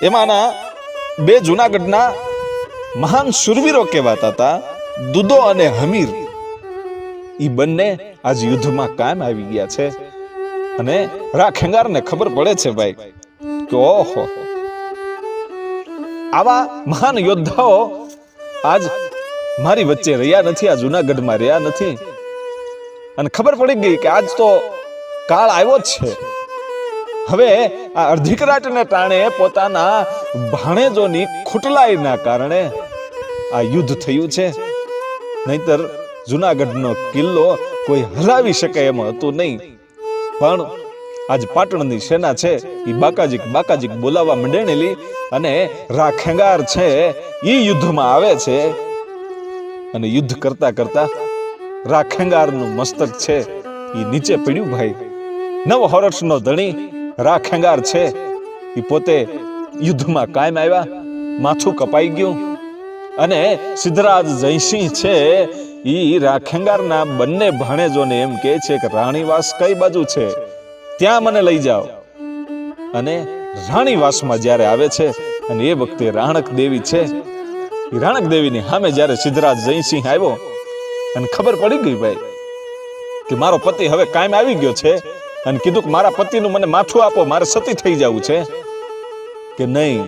એમાંના બે જૂનાગઢના મહાન શુરવીરો કહેવાતા હતા દુદો અને હમીર. ઈ બંને આજ યુદ્ધમાં કામ આવી ગયા છે અને રાખેંગારને ખબર પડે છે ભાઈ કે ઓહો આવા મહાન યોદ્ધાઓ આજ મારી વચ્ચે રહ્યા નથી, આ જૂનાગઢમાં રહ્યા નથી. અને ખબર પડી ગઈ કે આજ તો કાળ આવ્યો જ છે. હવે આ અર્ધિકરાટને ટાણે પોતાના ભાણેજોની ખુટલાઈના કારણે આ યુદ્ધ થયું છે. નહીતર જૂનાગઢનો કિલ્લો કોઈ હરાવી શકે એમ હતું નહીં. પણ આજ પાટણની સેના છે એ બાકાજીક બોલાવવા મંડેલી અને રાખેંગાર છે એ યુદ્ધમાં આવે છે. અને યુદ્ધ કરતા કરતા રાખેંગારનું મસ્તક છે એ નીચે પડ્યું ભાઈ. 9 વર્ષનો ધણી રાખેંગાર છે એ પોતે યુદ્ધમાં કાયમ આવ્યા, માથું કપાઈ ગયું. અને સિદ્ધરાજ જયસિંહ છે ઈ રાખેંગારના બંને ભાણેજોને એમ કહે છે કે રાણીવાસ કઈ બાજુ છે, ત્યાં મને લઈ જાઓ. અને રાણીવાસમાં જ્યારે આવે છે અને એ વખતે રાણક દેવી છે, એ રાણક દેવીની સામે જ્યારે સિદ્ધરાજ જયસિંહ આવ્યો અને ખબર પડી ગઈ ભાઈ કે મારો પતિ હવે કાયમ આવી ગયો છે અને કીધું કે મારા પતિનું મને માથું આપો, મારે સતી થઈ જવું છે કે નહીં.